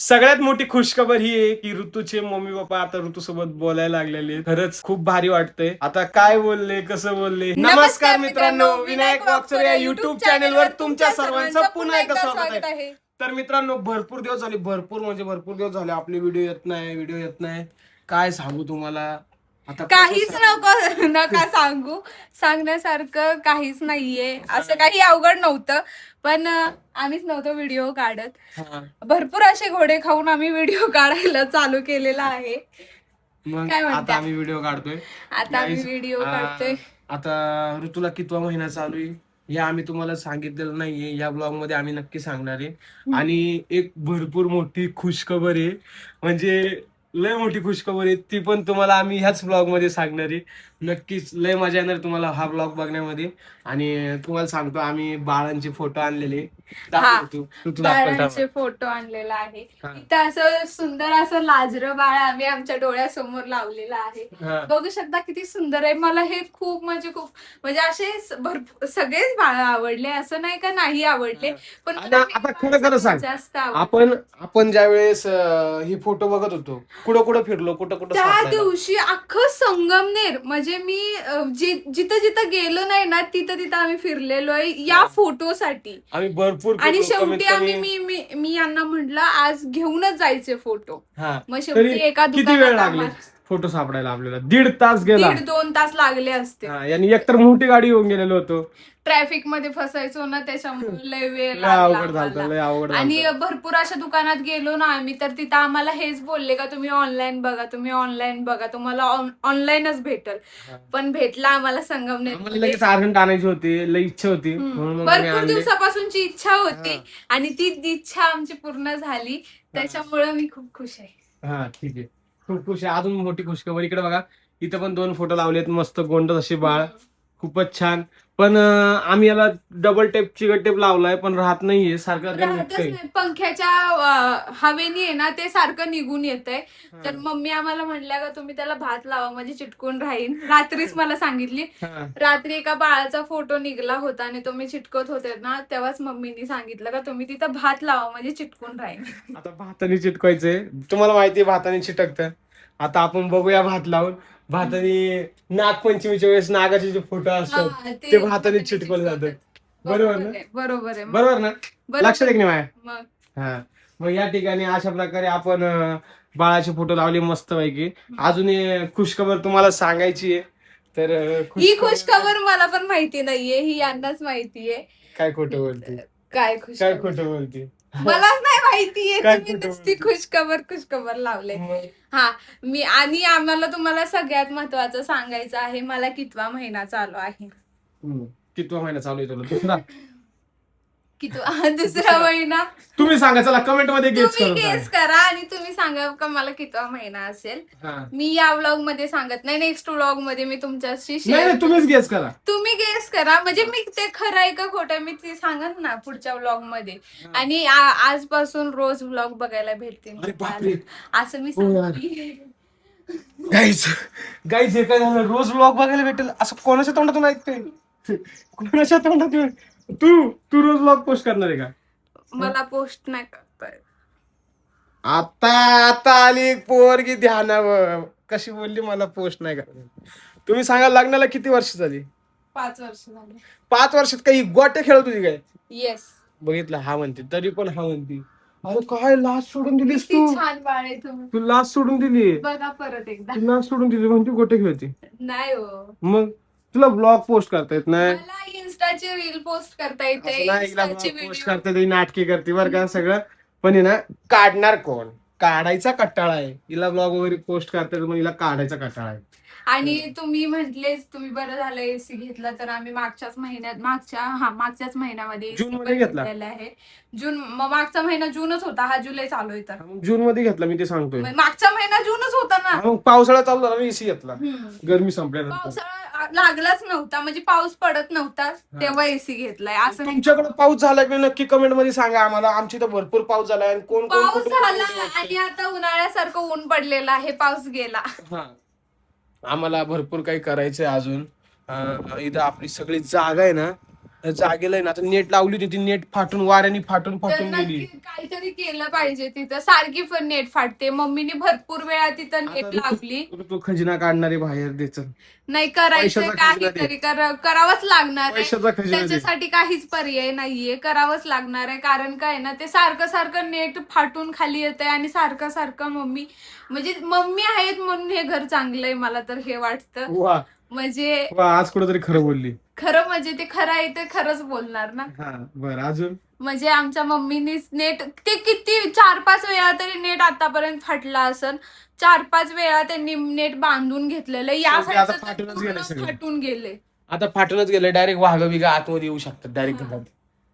सगळ्यात मोठी खुशखबर ही आहे की ऋतूचे मम्मी पप्पा आता ऋतू सोबत बोलायला लागलेले. खरंच खूप भारी वाटतंय. आता काय बोलले, कसं बोलले. नमस्कार मित्रांनो, विनायक वाकचोरे या युट्यूब चॅनेलवर तुमच्या सर्वांचं पुन्हा एकदा स्वागत आहे. तर मित्रांनो, भरपूर दिवस झाले, भरपूर दिवस झाले आपले व्हिडिओ येत नाही. काय सांगू तुम्हाला, आता काहीच नका सांगू. सांगण्यासारखं काहीच नाहीये. असं काही अवघड नव्हतं, पण आम्हीच नव्हतो व्हिडिओ काढत. भरपूर असे घोडे खाऊन आम्ही व्हिडिओ काढायला चालू केलेला आहे. मग काय म्हणता? आता आम्ही व्हिडिओ काढतोय. आता ऋतूला कितवा महिना चालू आहे हे आम्ही तुम्हाला सांगितलेलं नाहीये. या ब्लॉग मध्ये आम्ही नक्की सांगणार आहे. आणि एक भरपूर मोठी खुशखबर आहे, म्हणजे लय मोठी खुशखबर आहे, ती पण तुम्हाला आम्ही ह्याच ब्लॉग मध्ये सांगणार आहे. नक्कीच लय मजा येणार तुम्हाला हा ब्लॉग बघण्यामध्ये. आणि तुम्हाला सांगतो, आम्ही बाळांचे फोटो आणलेले. बाळांचे फोटो आणलेला आहे. इथं असं सुंदर असं लाजरं बाळ आम्ही आमच्या डोळ्यासमोर लावलेलं आहे. बघू शकता किती सुंदर आहे. मला हे खूप म्हणजे असे सगळेच बाळ आवडले, असं नाही का नाही आवडले, पण आता खरं सांग, जास्त आपण ज्या वेळेस ही फोटो बघत होतो, कुठं फिरलो, कुठं त्या दिवशी अख्खं संगमनेर, म्हणजे मी जिथं जिथं गेलो नाही ना, तिथं आम्ही फिरलेलो आहे या फोटोसाठी. आम्ही भरपूर. आणि शेवटी आम्ही मी यांना म्हटलं आज घेऊनच जायचे फोटो. मग शेवटी एका दुकानात फोटो सापडायला आपल्याला 1.5 तास गेला. 1.5-2 तास लागले असते. आणि एकतर मोठी गाडी येऊन गेलेलो होतो. ट्रॅफिक मध्ये फसायचो ना, त्याच्यामुळे लय वेळ अवघड लागला. आणि भरपूर अशा दुकानात गेलो ना आम्ही, तर तिथं आम्हाला हेच बोलले का तुम्ही ऑनलाईन बघा, तुम्हाला ऑनलाईनच भेटल. पण भेटला आम्हाला संगमनेर. लगेच अर्जंट आणायची होती, लई इच्छा होती. भरपूर दिवसापासूनची इच्छा होती आणि ती इच्छा आमची पूर्ण झाली. त्याच्यामुळे मी खूप खुश आहे. हा ठीक आहे, खूप खुश आहे. अजून मोठी खुशखबर इकडे बघा. इथं पण 2 फोटो लावलेत, मस्त गोंड असे बाळ, खूपच छान. पण आम्ही याला डबल टेप, चिकट टेप लावलाय, पण राहत नाहीये, सारखं पंख्याच्या हवेनी आहे ना ते सारखं निघून येतंय. तर मम्मी आम्हाला म्हणल्या का तुम्ही त्याला भात लावा, म्हणजे चिटकून राहील. रात्रीच मला सांगितली. रात्री एका बाळाचा फोटो निघला होता आणि तुम्ही चिटकत होते ना, तेव्हाच मम्मीनी सांगितलं का तुम्ही तिथं भात लावा, म्हणजे चिटकून राहील. आता भाताने चिटकायचंय, तुम्हाला माहितीये भाताने चिटकतं. आता आपण बघूया भात लावून. भाताने नागपंचमीच्या वेळेस नागाचे जे फोटो असतात ते भाताने चिटकवले जातात. बरोबर ना? बरोबर ना? लक्षात आहे की नाही माझ्या? मग या ठिकाणी अशा प्रकारे आपण बाळाचे फोटो लावले मस्त पैकी. अजून खुशखबर तुम्हाला सांगायची आहे. तर ही खुशखबर मला पण माहिती नाहीये, ही यांनाच माहितीये. काय खोटं बोलते, काय खोटं बोलते, मलाच नाही माहितीये. तुम्ही नुसती खुशखबर लावले. आणि आम्हाला तुम्हाला सगळ्यात महत्वाचं सांगायचं आहे, मला कितवा महिना चालू आहे. कितवा महिना चालू आहे तुला? दुसरा महिना. तुम्ही सांगा, चला कमेंट मध्ये गेस करा आणि तुम्ही सांगा का मला कितवा महिना असेल. मी या व्लॉग मध्ये सांगत नाही, नेक्स्ट व्लॉग मध्ये मी तुमच्याशी तुम्हीच गेस करा. तुम्ही गेस करा, म्हणजे मी ते खरं आहे का खोटं मी ते सांगत ना पुढच्या व्लॉग मध्ये. आणि आजपासून रोज व्लॉग बघायला भेटतील असं मी सांगते. गाईज हे काय झालं, रोज व्लॉग बघायला भेटेल असं कोणाच्या तोंडातून ऐकतोय? कोणाच्या तोंडातून? तू रोज व्लॉग पोस्ट करणार आहे का? मला पोस्ट नाही करता येत. आता आली पोरगी ध्यानावर, कशी बोलली मला पोस्ट नाही करणार. तुम्ही सांगा, लग्नाला किती वर्ष झाली? 5 वर्ष झाली. 5 वर्षात काही गोट्या खेळत होती काय? येस. बघितलं, हा म्हणते, तरी पण हा म्हणते. अरे काय लाज सोडून दिलीस तू? छान बाळ आहे तुम्ही. तू लाज सोडून दिली. बघा परत एकदा. तू लाज सोडून दिली म्हणून तू गोटे खेळते? नाही हो. मग तुला ब्लॉग पोस्ट करता येत नाही? मला इन्स्टाची रील पोस्ट करता येते, पोस्ट करता येते, नाटके करते बरं का सगळं. पण ना, काढणार कोण? काढायचा कटाळा आहे हिला. ब्लॉग वगैरे पोस्ट करता येतं, मग हिला काढायचा कटाळा आहे. आणि तुम्ही म्हटलेच, तुम्ही बरं झालं एसी घेतला. तर आम्ही मागच्याच महिन्यामध्ये जून मध्ये घेतला आहे. मागचा महिना जूनच होता, हा जुलै चालू आहे. तर जून मध्ये घेतला, मी ते सांगतोय. मागचा महिना जूनच होता ना. मग पावसाळा चालू झाला, एसी घेतला. गरमी संपल्यानंतर पावसाळा लागलाच नव्हता, म्हणजे पाऊस पडत नव्हता तेव्हा एसी घेतलाय. असं तुमच्याकडे पाऊस झाला की नक्की कमेंट मध्ये सांगा आम्हाला. आमची तर भरपूर पाऊस झालाय. कोण पाऊस झाला आणि आता उन्हाळ्यासारखं ऊन पडलेलं आहे, पाऊस गेला. आम्हाला भरपूर काही करायचंय अजून. इथं आपली सगळी जागा आहे ना, जागेला आहे ना आता नेट लावली होती ती नेट फाटून वाऱ्याने फाटून तर फाटून नक्की गेली. काहीतरी केलं पाहिजे तिथं. सारखी पण नेट फाटते. मम्मीने भरपूर वेळा तिथं आता नेट लावली. तू खजिना काढणारे बाहेर द्यायचं. नाही करायचं पैशाचा खजिना दे. काहीतरी करावंच लागणार आहे. पैशाचा खजिना दे. त्याच्यासाठी काहीच पर्याय नाहीये, करावंच लागणार आहे. कारण काय ना ते सारखं सारखं नेट फाटून खाली येतंय आणि सारखं सारखं मम्मी म्हणजे मम्मी आहेत म्हणून हे घर चांगलंय, मला तर हे वाटतं. वा म्हणजे वा, आज कुठेतरी खरं बोलली. खरं म्हणजे ते खरं आहे ते खरंच बोलणार ना. हा बरं, अजून म्हणजे आमच्या मम्मीनीच नेट ते किती 4-5 वेळा तरी नेट आतापर्यंत फाटला असेल. 4-5 वेळा त्यांनी नेट बांधून घेतलेलं. या शेवटी आता साईडचं तर फाटूनच पूर्ण गेलं सगळं. फाटून गेले. आता फाटूनच गेलं. डायरेक्ट वाघ बिघा आतमध्ये येऊ शकतात डायरेक्ट घरात.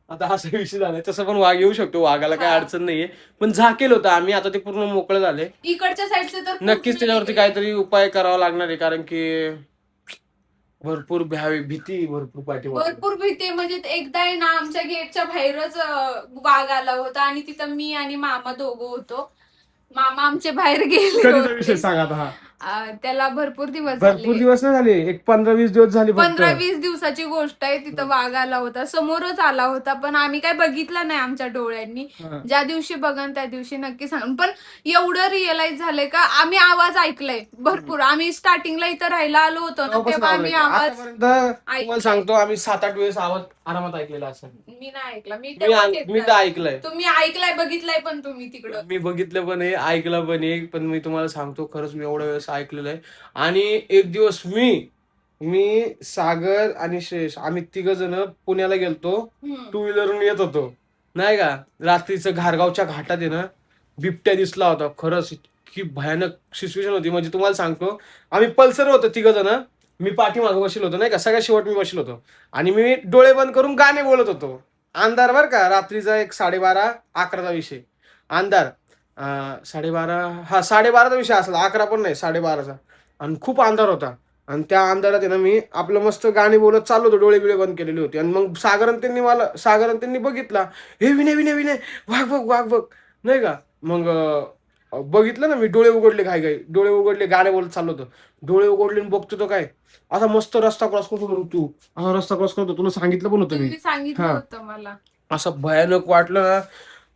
आता असा विषय झालाय. तसं पण वाघ येऊ शकतो, वाघाला काही अडचण नाहीये. पण झाकेल होतं आम्ही, आता ते पूर्ण मोकळं झाले. इकडच्या साईडचे तर नक्कीच त्याच्यावरती काहीतरी उपाय करावा लागणार आहे, कारण की भरपूर भीती भरपूर पाठी भरपूर भीती. म्हणजे एकदा आहे ना आमच्या गेटच्या बाहेरच वाघ आला होता आणि तिथं मी आणि मामा दोघं होतो. मामा आमचे बाहेर गेले कधीचा विषय होते. सांग आता हा. त्याला भरपूर दिवस भरपूर झाले. दिवस नाही झाले, एक 15-20 दिवस झाले फक्त. 15-20 दिवसाची गोष्ट आहे. तिथं वाघ आला होता, समोरच आला होता, पण आम्ही काय बघितलं नाही आमच्या डोळ्यांनी. हा. ज्या दिवशी बघन त्या दिवशी नक्की सांग. पण एवढं रिअलाइज झालंय का आम्ही आवाज ऐकलाय भरपूर. आम्ही स्टार्टिंगला इथं राहायला आलो होतो ना, तेव्हापासून तेव्हा आम्ही आवाज आतापर्यंत तुम्हाला सांगतो, आम्ही 7-8 वेळेस आवाज आरामात ऐकलेला असेल. मी नाही ऐकला. मी तर ऐकलंय. तुम्ही ऐकलाय, बघितलाय पण तुम्ही तिकडं. मी बघितलं पण आहे, ऐकलं पण आहे. पण मी तुम्हाला सांगतो खरंच, मी एवढ्या वेळेस ऐकलेलं आहे. आणि एक दिवस मी सागर आणि श्रेष आम्ही 3 जण पुण्याला गेलतो. 2 व्हीलरवरून येत होतो नाही का, रात्रीचं घारगावच्या घाटात आहे ना बिबट्या दिसला होता. खरंच इतकी भयानक सिच्युएशन होती. म्हणजे तुम्हाला सांगतो, आम्ही पल्सर होतो 3 जण. मी पाठीमागं बसलो होतो नाही का, सगळ्या शेवट मी बसलो होतो आणि मी डोळे बंद करून गाणे बोलत होतो. अंधार बर का, रात्रीचा एक 12:30-11चा विषय. अंधार 12:30, हा 12:30चा विषय असला, 11 पण नाही, 12:30चा. आणि खूप अंधार होता. आणि त्या अंधारात आहे ना मी आपलं मस्त गाणी बोलत चाललो होतो, डोळे बिळे बंद केलेले होते. आणि मग सागरन त्यांनी बघितला, हे विनय वाघ बघ नाही का. मग बघितलं ना, मी डोळे उघडले, डोळे उघडले, गाणे बोलत चाललो होतो. डोळे उघडले आणि बघतो तो काय असा मस्त रस्ता क्रॉस करतो. तू असा रस्ता क्रॉस करतो, तुला सांगितलं पण होतं मी. सांगितलं होतं मला. असं भयानक वाटलं ना.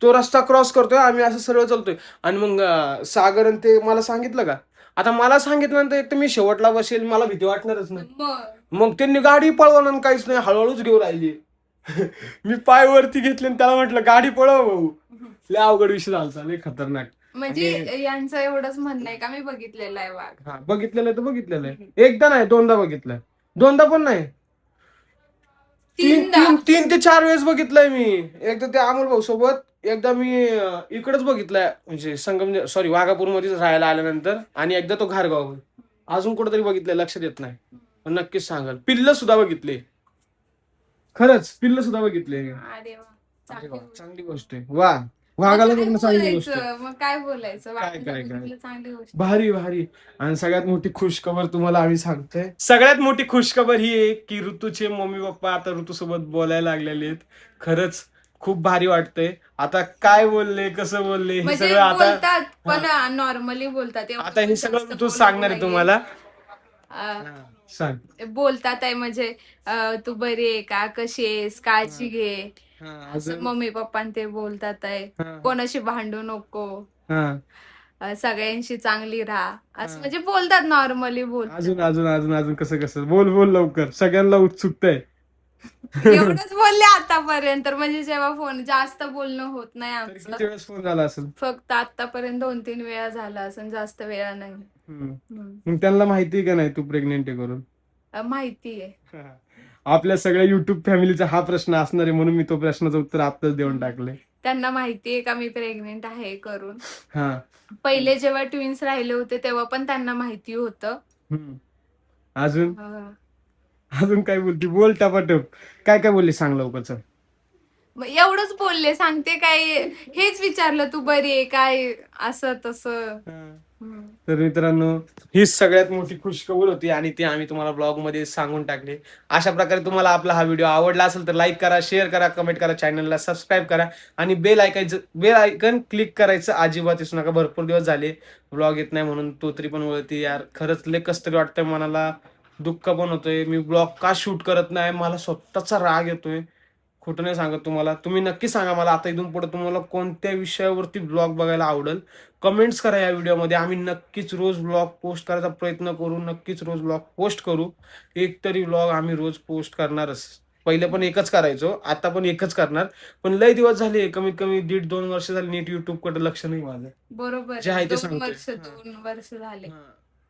तो रस्ता क्रॉस करतोय, आम्ही असं सरळ चालतोय. आणि मग सागरन ते मला सांगितलं का, आता मला सांगितल्यानंतर एक तर मी शेवटला बसेल, मला भीती वाटणारच नाही. मग त्यांनी गाडी पळवणं काहीच नाही, हळूहळूच घेऊन राहिली. मी पाय वरती घेतले आणि त्याला म्हटलं गाडी पळव भाऊ. लय अवघड विषय झाला, लय खतरनाक. म्हणजे यांचं एवढंच म्हणणं आहे का मी बघितलेलं आहे वाघ. हा बघितलेलं आहे तर बघितलेलं आहे. एकदा नाही, 2दा बघितलंय. 2दा पण नाही, 3 ते 4 वेळेस बघितलंय मी. एकदा ते अमोल भाऊ सोबत, एकदा मी इकडेच बघितलंय म्हणजे सॉरी वाघापूरमध्येच राहायला आल्यानंतर, आणि एकदा तो घारगाव. अजून कुठेतरी बघितलंय, लक्षात येत नाही, पण नक्कीच सांगाल. पिल्ल सुद्धा बघितले, खरंच पिल्ल सुद्धा बघितले. अरे वा, चांगली गोष्ट आहे. वा, वाघाला बघणं चांगली गोष्ट. मग काय बोलायचं, काय चांगली गोष्ट. भारी. आणि सगळ्यात मोठी खुशखबर तुम्हाला आम्ही सांगतोय. सगळ्यात मोठी खुशखबर ही आहे की ऋतूचे मम्मी पप्पा आता ऋतू सोबत बोलायला लागलेले आहेत. खरंच खूप भारी वाटतंय. आता काय बोलले, कसं बोलले, हे म्हणजे सगळं आता बोलतात पण नॉर्मली बोलतात. आता हे सगळं ऋतू सांगणार आहे तुम्हाला. सांग. बोलतात आहे म्हणजे तू बरी आहे का, कशी आहेस, काळजी घे, मम्मी पप्पा ते बोलतात आहे. कोणाशी भांडू नको, सगळ्यांशी चांगली राहा, असं म्हणजे बोलतात, नॉर्मली बोलतात. अजून कसं बोल लवकर, सगळ्यांना उत्सुकता आहे. एवढंच बोलले आतापर्यंत. म्हणजे जेव्हा फोन जास्त बोलणं होत नाही आमचं. किती वेळेस फोन झाला असेल? फक्त आतापर्यंत 2-3 वेळा झाला असेल, जास्त वेळा नाही. मग त्यांना माहिती आहे का नाही तू प्रेग्नेंट आहे करून? माहिती आहे. आपल्या सगळ्या युट्यूब फॅमिलीचा हा प्रश्न असणार आहे, म्हणून मी तो प्रश्नाचं उत्तर आताच देऊन टाकलंय. त्यांना माहिती आहे का मी प्रेग्नेंट आहे करून. हा, पहिले जेव्हा ट्विन्स राहिले होते तेव्हा पण त्यांना माहिती होतं. अजून काय बोलते, बोल टपाटप. काय बोलली, सांग लवकर. चल, एवढंच बोलले, सांगते काय, हेच विचारलं तू बरी आहे काय, असं तसं. तर मित्रांनो, ही सगळ्यात मोठी खुशखबर होती आणि ती आम्ही तुम्हाला ब्लॉग मध्ये सांगून टाकली. अशा प्रकारे तुम्हाला आपला हा व्हिडिओ आवडला असेल तर लाईक करा, शेअर करा, कमेंट करा, चॅनलला सबस्क्राईब करा आणि बेल आयकन क्लिक करायचं अजिबात विसरू नका. भरपूर दिवस झाले ब्लॉग येत नाही म्हणून तो तरी पण वळती यार, खरंच लय कसं तरी वाटतंय मनाला. दुःख पण होतंय. मी ब्लॉग का शूट करत नाही, मला स्वतःचा राग येतोय. खोटं नाही सांगत तुम्हाला. तुम्ही नक्की सांगा मला आता इथून पुढे तुम्हाला कोणत्या विषयावरती ब्लॉग बघायला आवडेल. कमेंट्स करा या व्हिडिओमध्ये. आम्ही नक्कीच रोज ब्लॉग पोस्ट करायचा प्रयत्न करू. नक्कीच रोज ब्लॉग पोस्ट करू. एक तरी ब्लॉग आम्ही रोज पोस्ट करणारच. पहिले पण एकच करायचो, आता पण एकच करणार. पण लय दिवस झाले, कमीत कमी 1.5-2 वर्ष झाली नीट युट्यूब कडे लक्ष नाही माझं. बरोबर जे आहे ते 2 सांगतोय. वर्ष 2 वर्ष झाले.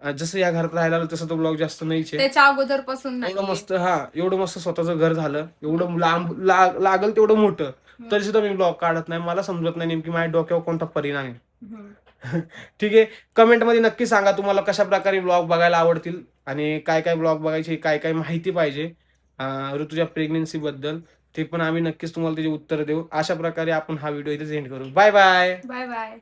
जसं या घरात राहायला आलो तसं तो ब्लॉग जास्त नाहीच आहे. त्याच्या अगोदर पासून एवढं नाही. मस्त एवढं मस्त स्वतःचं घर झालं, एवढं लांब लागल तेवढं मोठं, तरी सुद्धा मी ब्लॉग काढत नाही. मला समजत नाही नेमकी माझ्या डोक्यावर कोणता परिणाम आहे. ठीक आहे, कमेंट मध्ये नक्की सांगा तुम्हाला कशा प्रकारे ब्लॉग बघायला आवडतील आणि काय काय ब्लॉग बघायचे, काय काय माहिती पाहिजे ऋतूच्या प्रेग्नन्सी बद्दल. ते पण आम्ही नक्कीच तुम्हाला त्याची उत्तर देऊ. अशा प्रकारे आपण हा व्हिडिओ इथे एंड करू. Bye bye. Bye bye.